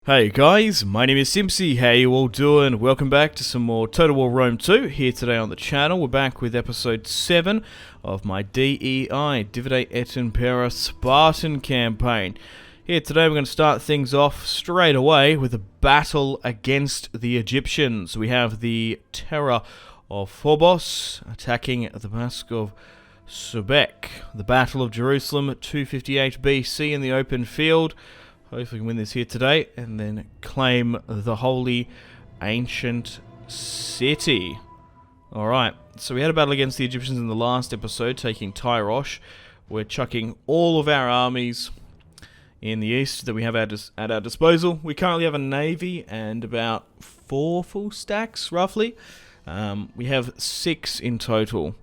Hey guys, my name is Simpzy, how you all doing? Welcome back to some more Total War Rome 2 here today on the channel. We're back with episode 7 of my DEI, Divide Et Impera Spartan campaign. Here today we're going to start things off straight away with a battle against the Egyptians. We have the terror of Phobos attacking the Mask of Sobek. The Battle of Jerusalem, 258 BC in the open field. Hopefully we can win this here today and then claim the holy ancient city. Alright, so we had a battle against the Egyptians in the last episode, taking Tyrosh. We're chucking all of our armies in the east that we have at our disposal. We currently have a navy and about 4 full stacks, roughly. We have 6 in total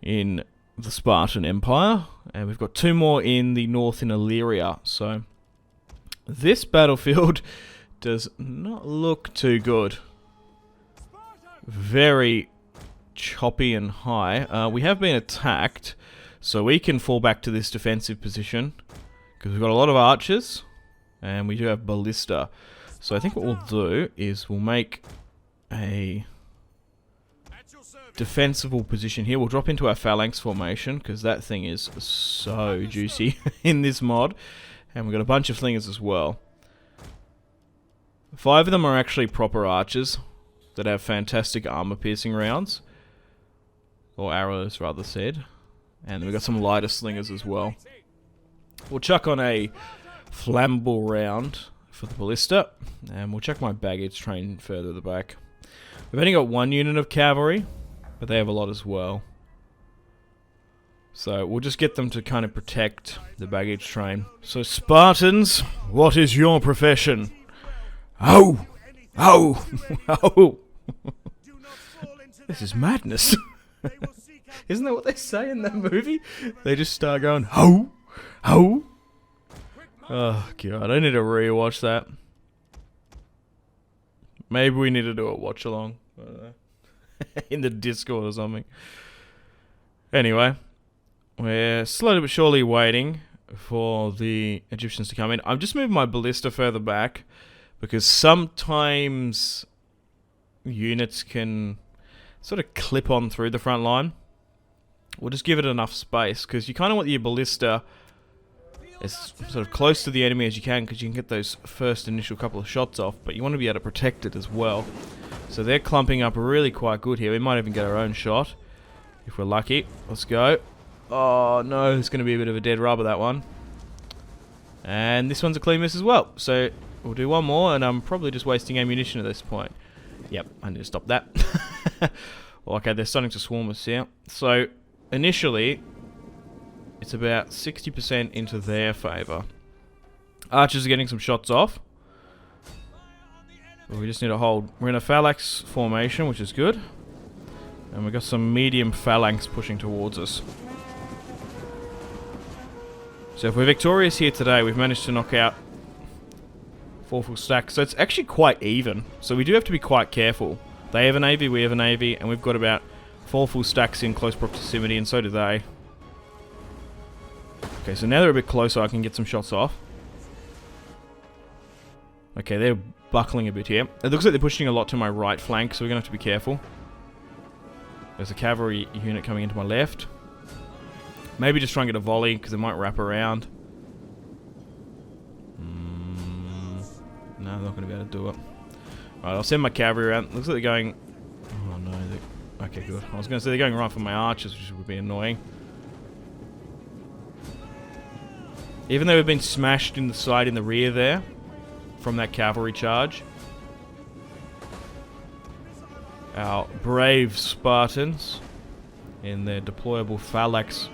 in the Spartan Empire, and we've got 2 more in the north in Illyria, so this battlefield does not look too good. Very choppy and high. We have been attacked, so we can fall back to this defensive position because we've got a lot of archers and we do have ballista. So I think what we'll do is we'll make a defensible position here. We'll drop into our phalanx formation because that thing is so juicy in this mod. And we've got a bunch of slingers as well. 5 of them are actually proper archers that have fantastic armor-piercing rounds. Or arrows, rather said. And we've got some lighter slingers as well. We'll chuck on a flammable round for the ballista. And we'll check my baggage train further at the back. We've only got 1 unit of cavalry, but they have a lot as well. So we'll just get them to kind of protect the baggage train. So Spartans, what is your profession? Oh! Oh! Oh! This is madness. Isn't that what they say in that movie? They just start going, ho! Ho! Oh god, I need to rewatch that. Maybe we need to do a watch along. I don't know. In the Discord or something. Anyway. We're slowly but surely waiting for the Egyptians to come in. I'm just moving my ballista further back because sometimes units can sort of clip on through the front line. We'll just give it enough space because you kind of want your ballista as sort of close to the enemy as you can because you can get those first initial couple of shots off, but you want to be able to protect it as well. So they're clumping up really quite good here. We might even get our own shot if we're lucky. Let's go. Oh no, it's going to be a bit of a dead rubber, that one. And this one's a clean miss as well. So we'll do one more, and I'm probably just wasting ammunition at this point. Yep, I need to stop that. Okay, they're starting to swarm us here. So initially, it's about 60% into their favour. Archers are getting some shots off. But we just need to hold. We're in a phalanx formation, which is good. And we've got some medium phalanx pushing towards us. So if we're victorious here today, we've managed to knock out 4 full stacks. So it's actually quite even. So we do have to be quite careful. They have a navy, we have a navy, and we've got about 4 full stacks in close proximity, and so do they. Okay, so now they're a bit closer, I can get some shots off. Okay, they're buckling a bit here. It looks like they're pushing a lot to my right flank, so we're going to have to be careful. There's a cavalry unit coming into my left. Maybe just try and get a volley, because it might wrap around. No, I'm not going to be able to do it. Alright, I'll send my cavalry around. Looks like they're going... Oh no, okay, good. I was going to say they're going right for my archers, which would be annoying. Even though we've been smashed in the side in the rear there, from that cavalry charge. Our brave Spartans, in their deployable phalanx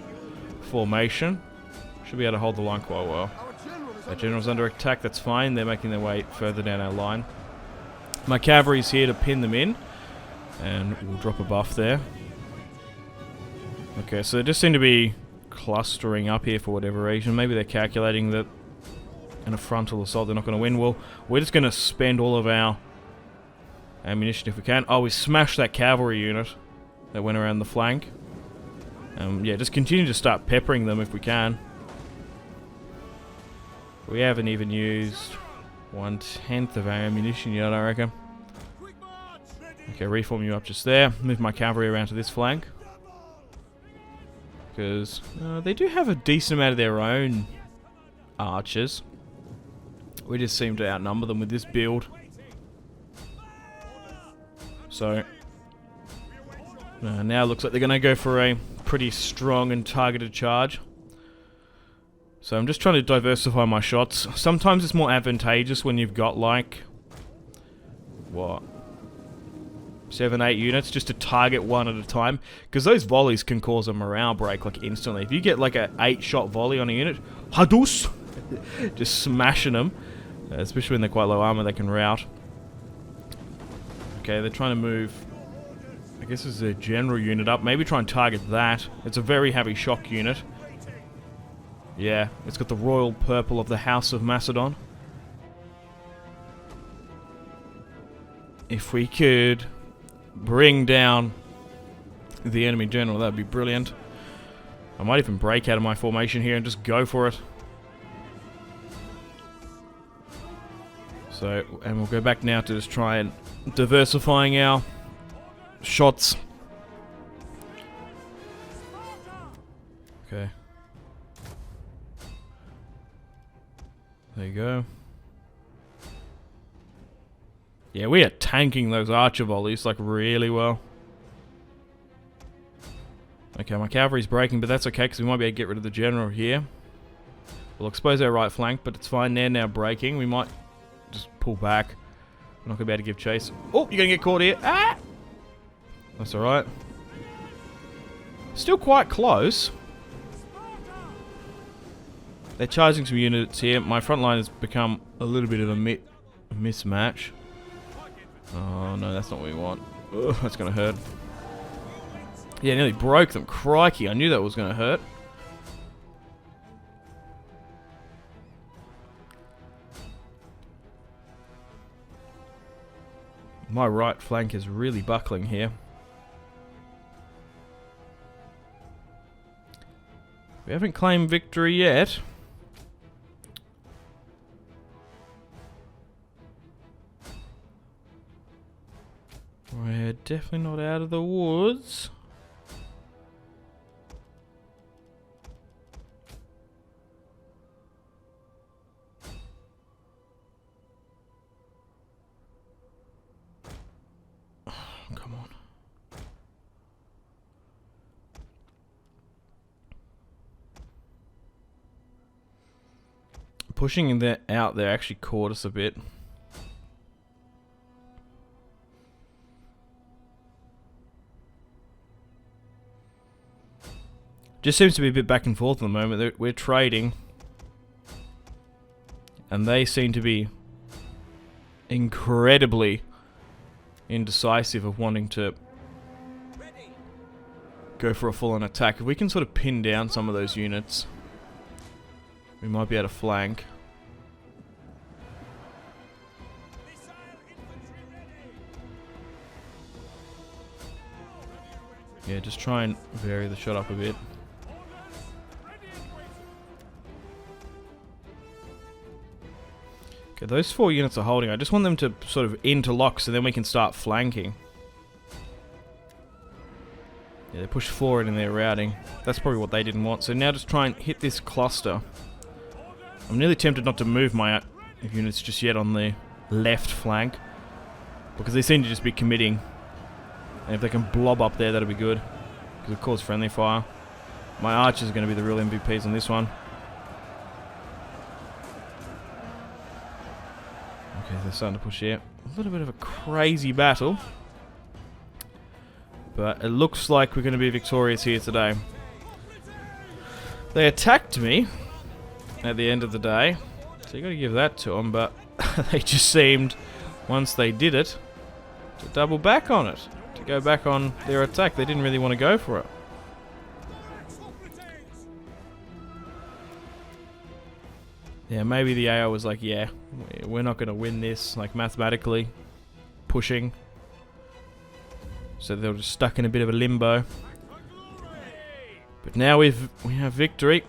formation, should be able to hold the line quite well. Our general's under attack, that's fine. They're making their way further down our line. My cavalry's here to pin them in, and we'll drop a buff there. Okay, so they just seem to be clustering up here for whatever reason. Maybe they're calculating that in a frontal assault they're not going to win. Well, we're just going to spend all of our ammunition if we can. Oh, we smashed that cavalry unit that went around the flank. Yeah, just continue to start peppering them if we can. We haven't even used 1/10 of our ammunition yet, I reckon. Okay, reform you up just there. Move my cavalry around to this flank. Because they do have a decent amount of their own archers. We just seem to outnumber them with this build. So, now it looks like they're going to go for a pretty strong and targeted charge. So I'm just trying to diversify my shots. Sometimes it's more advantageous when you've got like, what, 7, 8 units just to target one at a time. Because those volleys can cause a morale break like instantly. If you get like a 8-shot volley on a unit, Hadus! Just smashing them. Especially when they're quite low armor, they can rout. Okay, they're trying to move, I guess it's a general unit up. Maybe try and target that. It's a very heavy shock unit. Yeah, it's got the royal purple of the House of Macedon. If we could bring down the enemy general, that'd be brilliant. I might even break out of my formation here and just go for it. So, and we'll go back now to just try and diversifying our shots. Okay. There you go. Yeah, we are tanking those archer volleys like really well. Okay, my cavalry's breaking, but that's okay because we might be able to get rid of the general here. We'll expose our right flank, but it's fine. They're now breaking. We might just pull back. We're not going to be able to give chase. Oh, you're going to get caught here. Ah! That's alright. Still quite close. They're charging some units here. My front line has become a little bit of a mismatch. Oh no, that's not what we want. Ugh, that's going to hurt. Yeah, nearly broke them. Crikey, I knew that was going to hurt. My right flank is really buckling here. We haven't claimed victory yet. We're definitely not out of the woods. Come on. Pushing that out there actually caught us a bit. Just seems to be a bit back and forth at the moment. We're trading. And they seem to be incredibly indecisive of wanting to go for a full-on attack. If we can sort of pin down some of those units, we might be able to flank. Yeah, just try and vary the shot up a bit. Okay, those 4 units are holding. I just want them to sort of interlock so then we can start flanking. Yeah, they pushed forward in their routing. That's probably what they didn't want. So now just try and hit this cluster. I'm nearly tempted not to move my units just yet on the left flank, because they seem to just be committing. And if they can blob up there, that'll be good, because it causes friendly fire. My archers are going to be the real MVPs on this one. Okay, they're starting to push here. A little bit of a crazy battle, but it looks like we're going to be victorious here today. They attacked me at the end of the day, so you got to give that to them, but they just seemed, once they did it, to double back on it, to go back on their attack. They didn't really want to go for it. Yeah, maybe the AHOO was like, yeah, we're not going to win this, like, mathematically, pushing. So they were just stuck in a bit of a limbo. But now we have victory.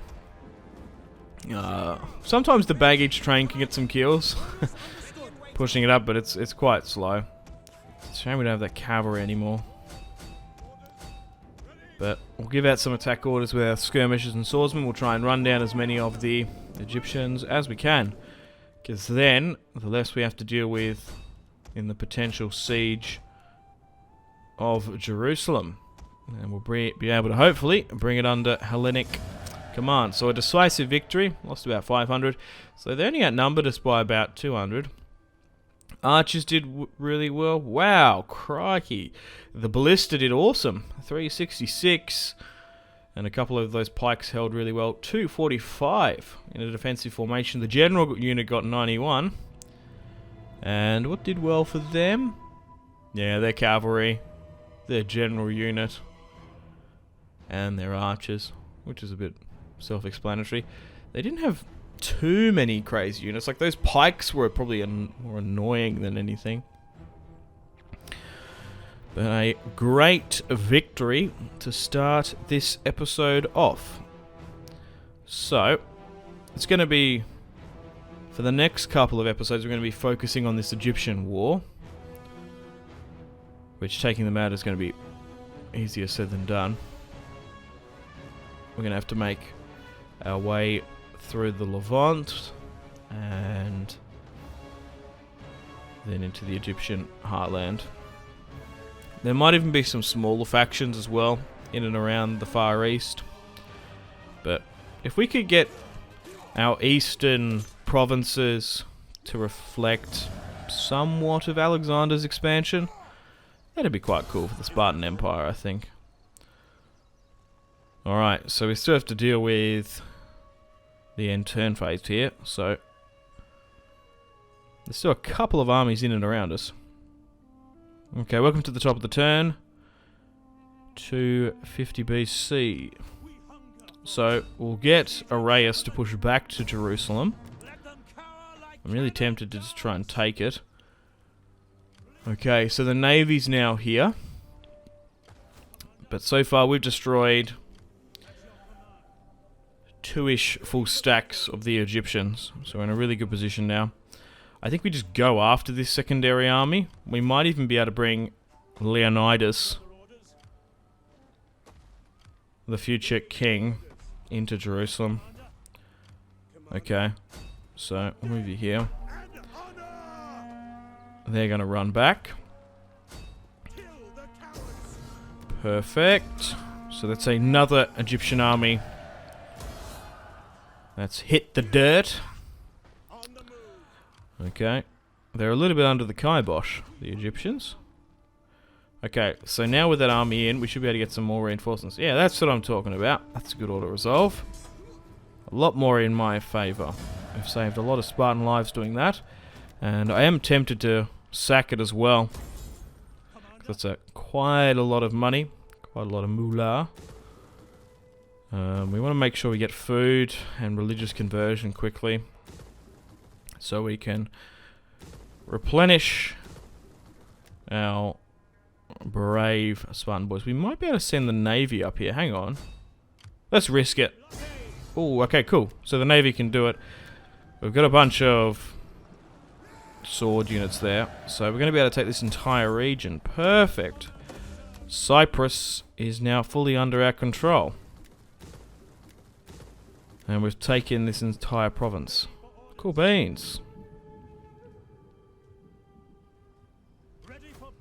Sometimes the baggage train can get some kills. Pushing it up, but it's quite slow. It's a shame we don't have that cavalry anymore. But we'll give out some attack orders with our skirmishers and swordsmen. We'll try and run down as many of the Egyptians as we can. Because then, the less we have to deal with in the potential siege of Jerusalem. And we'll be able to hopefully bring it under Hellenic command. So a decisive victory. Lost about 500. So they only outnumbered us by about 200. Archers did really well. Wow, crikey. The ballista did awesome. 366. And a couple of those pikes held really well. 245 in a defensive formation. The general unit got 91. And what did well for them? Yeah, their cavalry. Their general unit. And their archers. Which is a bit self-explanatory. They didn't have too many crazy units. Like, those pikes were probably more annoying than anything. But a great victory to start this episode off. So, it's going to be, for the next couple of episodes, we're going to be focusing on this Egyptian war. Which, taking them out is going to be easier said than done. We're going to have to make our way through the Levant and then into the Egyptian heartland. There might even be some smaller factions as well in and around the Far East. But if we could get our eastern provinces to reflect somewhat of Alexander's expansion, that'd be quite cool for the Spartan Empire, I think. Alright, so we still have to deal with the end turn phase here, so there's still a couple of armies in and around us. Okay, welcome to the top of the turn. 250 BC. So, we'll get Arius to push back to Jerusalem. I'm really tempted to just try and take it. Okay, so the navy's now here. But so far we've destroyed 2-ish full stacks of the Egyptians. So we're in a really good position now. I think we just go after this secondary army. We might even be able to bring Leonidas, the future king, into Jerusalem. Okay, so we'll move you here. They're going to run back. Perfect. So that's another Egyptian army that's hit the dirt. Okay. They're a little bit under the kibosh, the Egyptians. Okay, so now with that army in, we should be able to get some more reinforcements. Yeah, that's what I'm talking about. That's a good order resolve. A lot more in my favour. I've saved a lot of Spartan lives doing that. And I am tempted to sack it as well. That's quite a lot of money. Quite a lot of moolah. We want to make sure we get food and religious conversion quickly. So we can replenish our brave Spartan boys. We might be able to send the navy up here. Hang on. Let's risk it. Oh, okay, cool. So the navy can do it. We've got a bunch of sword units there. So we're going to be able to take this entire region. Perfect. Cyprus is now fully under our control. And we've taken this entire province. Cool beans.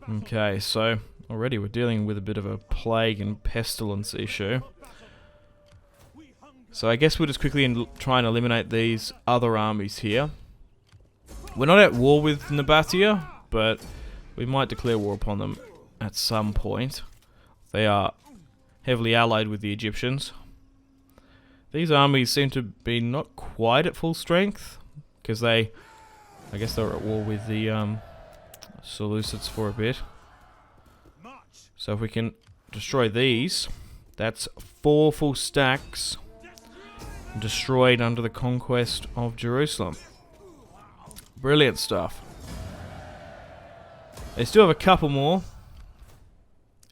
Okay, so already we're dealing with a bit of a plague and pestilence issue. So I guess we'll just quickly try and eliminate these other armies here. We're not at war with Nabatea, but we might declare war upon them at some point. They are heavily allied with the Egyptians. These armies seem to be not quite at full strength, because I guess they were at war with the Seleucids for a bit. So if we can destroy these, that's 4 full stacks destroyed under the conquest of Jerusalem. Brilliant stuff. They still have a couple more.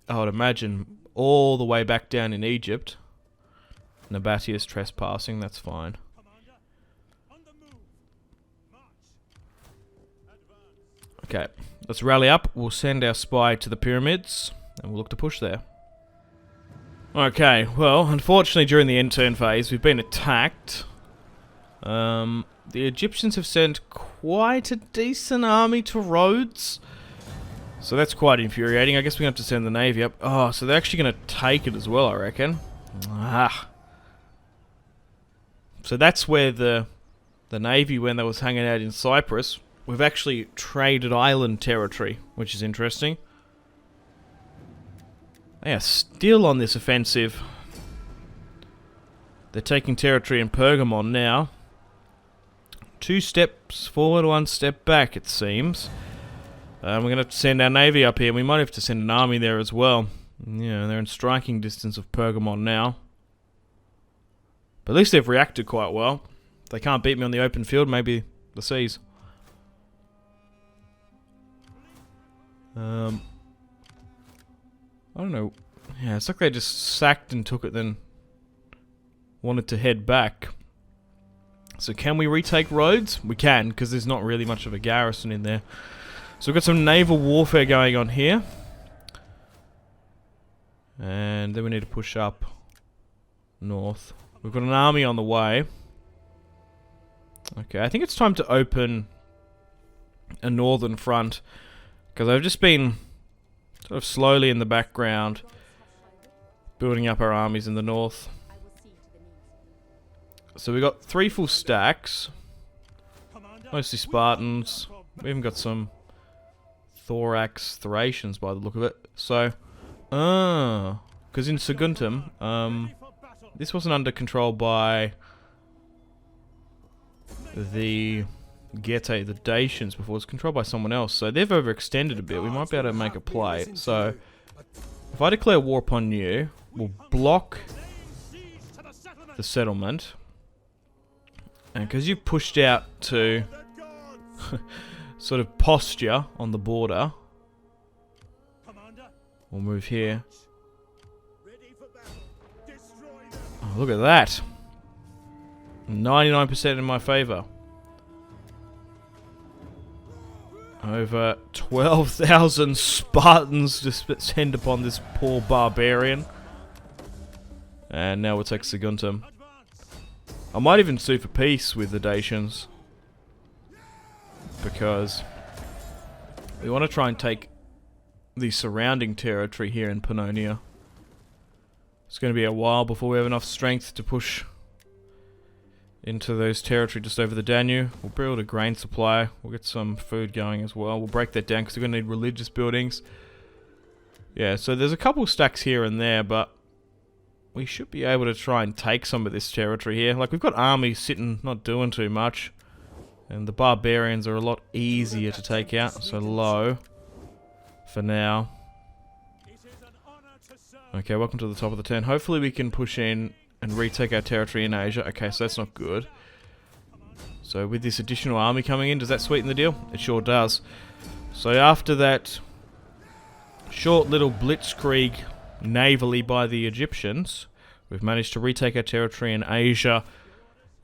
I would imagine all the way back down in Egypt. Nabatea's trespassing, that's fine. Okay, let's rally up. We'll send our spy to the pyramids, and we'll look to push there. Okay, well, unfortunately during the end turn phase, we've been attacked. The Egyptians have sent quite a decent army to Rhodes. So that's quite infuriating. I guess we're going to have to send the navy up. Oh, so they're actually going to take it as well, I reckon. Ah. So that's where the navy, when they was hanging out in Cyprus, we've actually traded island territory, which is interesting. They are still on this offensive. They're taking territory in Pergamon now. 2 steps forward, 1 step back, it seems. We're going to have to send our navy up here. We might have to send an army there as well. Yeah, they're in striking distance of Pergamon now. But at least they've reacted quite well. If they can't beat me on the open field, maybe the seas. I don't know. Yeah, it's like they just sacked and took it, then wanted to head back. So can we retake Rhodes? We can, because there's not really much of a garrison in there. So we've got some naval warfare going on here. And then we need to push up north. We've got an army on the way. Okay, I think it's time to open a northern front, because I've just been sort of slowly in the background building up our armies in the north. So we got 3 full stacks, mostly Spartans. We even got some Thorax Thracians by the look of it. So, because in Saguntum, this wasn't under control by the Getae, the Dacians, before. It was controlled by someone else. So they've overextended a bit. We might be able to make a play. So if I declare war upon you, we'll block the settlement. And because you've pushed out to sort of posture on the border, we'll move here. Oh, look at that. 99% in my favour. Over 12,000 Spartans to descend upon this poor barbarian. And now we'll take Saguntum. I might even sue for peace with the Dacians, because we want to try and take the surrounding territory here in Pannonia. It's going to be a while before we have enough strength to push into those territory just over the Danube. We'll build a grain supply. We'll get some food going as well. We'll break that down because we're going to need religious buildings. Yeah, so there's a couple stacks here and there, but we should be able to try and take some of this territory here. Like, we've got armies sitting, not doing too much. And the barbarians are a lot easier to take out. So low for now. Okay, welcome to the top of the turn. Hopefully we can push in and retake our territory in Asia. Okay, so that's not good. So with this additional army coming in, does that sweeten the deal? It sure does. So after that short little blitzkrieg navally by the Egyptians, we've managed to retake our territory in Asia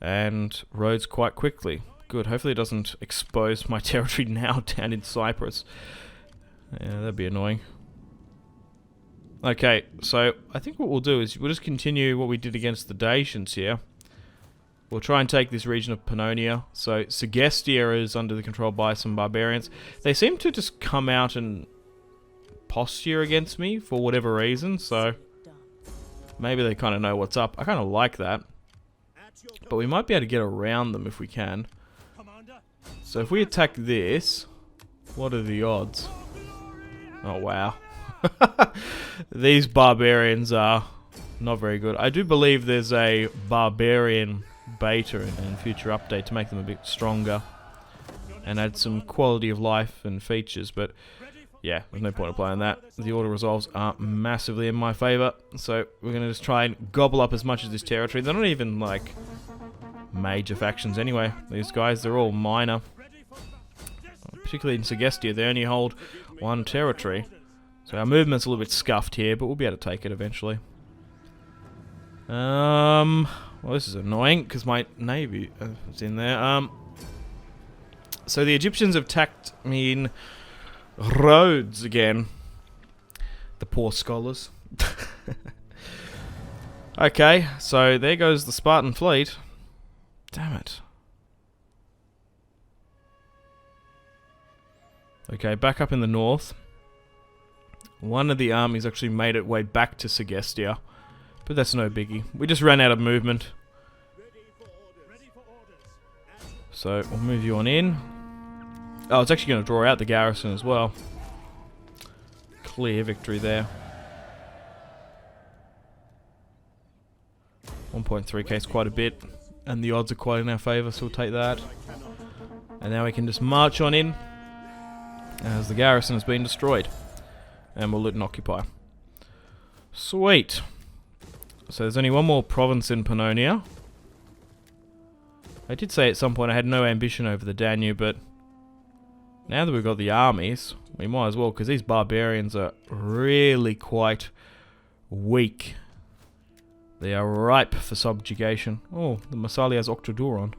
and Rhodes quite quickly. Good, hopefully it doesn't expose my territory now down in Cyprus. Yeah, that'd be annoying. Okay, so I think what we'll do is we'll just continue what we did against the Dacians here. We'll try and take this region of Pannonia. So Segestia is under the control by some barbarians. They seem to just come out and posture against me for whatever reason, so maybe they kind of know what's up. I kind of like that. But we might be able to get around them if we can. So if we attack this, what are the odds? Oh, wow. These barbarians are not very good. I do believe there's a barbarian beta in future update to make them a bit stronger and add some quality of life and features, but yeah, there's no point in playing that. The auto resolves are massively in my favour, so we're going to just try and gobble up as much of this territory. They're not even like major factions anyway. These guys, they're all minor. Particularly in Segestia, they only hold 1 territory. So our movement's a little bit scuffed here, but we'll be able to take it eventually. Well, this is annoying because my navy is in there. So the Egyptians have attacked me in Rhodes again. The poor scholars. Okay, so there goes the Spartan fleet. Damn it. Okay, back up in the north. One of the armies actually made its way back to Segestia, but that's no biggie. We just ran out of movement. So, we'll move you on in. Oh, it's actually going to draw out the garrison as well. Clear victory there. 1.3k is quite a bit, and the odds are quite in our favour, so we'll take that. And now we can just march on in, as the garrison has been destroyed. And we'll loot and occupy. Sweet. So there's only one more province in Pannonia. I did say at some point I had no ambition over the Danube, but now that we've got the armies, we might as well, because these barbarians are really quite weak. They are ripe for subjugation. Oh, the Massalia has Octoduron.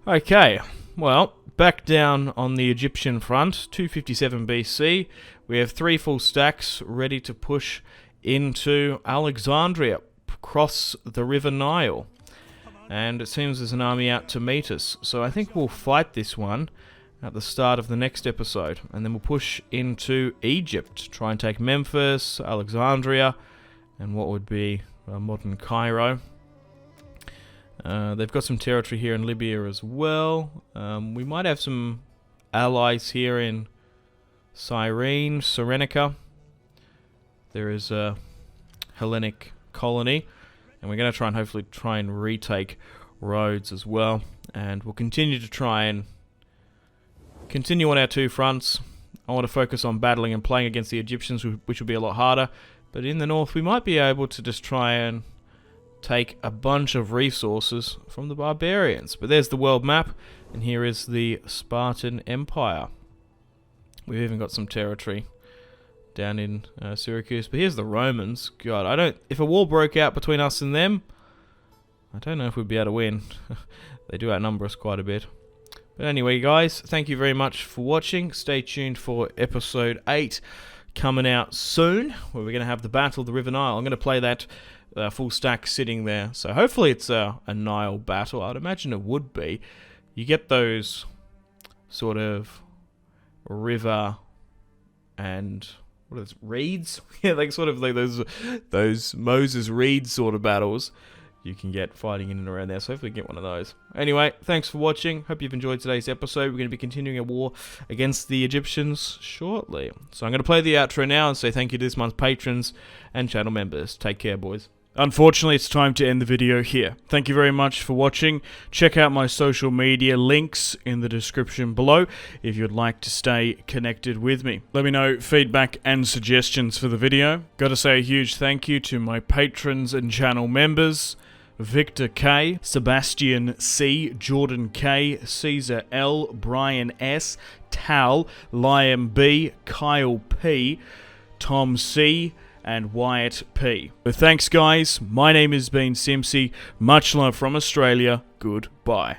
Okay, well, back down on the Egyptian front, 257 BC, we have 3 full stacks ready to push into Alexandria, cross the River Nile. And it seems there's an army out to meet us, so I think we'll fight this one at the start of the next episode, and then we'll push into Egypt, try and take Memphis, Alexandria, and what would be modern Cairo. They've got some territory here in Libya as well. We might have some allies here in Cyrene, Cyrenaica. There is a Hellenic colony, and we're going to hopefully try and retake Rhodes as well. And we'll continue to try and continue on our 2 fronts. I want to focus on battling and playing against the Egyptians, which will be a lot harder. But in the north, we might be able to just try and take a bunch of resources from the barbarians. But there's the world map, and here is the Spartan Empire. We've even got some territory down in Syracuse. But here's the Romans. God, if a war broke out between us and them, I don't know if we'd be able to win. They do outnumber us quite a bit. But anyway, guys, thank you very much for watching. Stay tuned for episode 8 coming out soon, where we're going to have the Battle of the River Nile. I'm going to play that full stack sitting there. So hopefully it's a Nile battle. I'd imagine it would be. You get those sort of river and what are those, reeds? Yeah, like sort of like those Moses Reed sort of battles you can get fighting in and around there. So hopefully get one of those. Anyway, thanks for watching. Hope you've enjoyed today's episode. We're going to be continuing a war against the Egyptians shortly. So I'm going to play the outro now and say thank you to this month's patrons and channel members. Take care, boys. Unfortunately, it's time to end the video here. Thank you very much for watching. Check out my social media links in the description below if you'd like to stay connected with me. Let me know feedback and suggestions for the video. Got to say a huge thank you to my patrons and channel members: Victor K, Sebastian C, Jordan K, Caesar L, Brian S, Tal, Liam B, Kyle P, Tom C, and Wyatt P. So thanks, guys. My name has been Simpzy. Much love from Australia. Goodbye.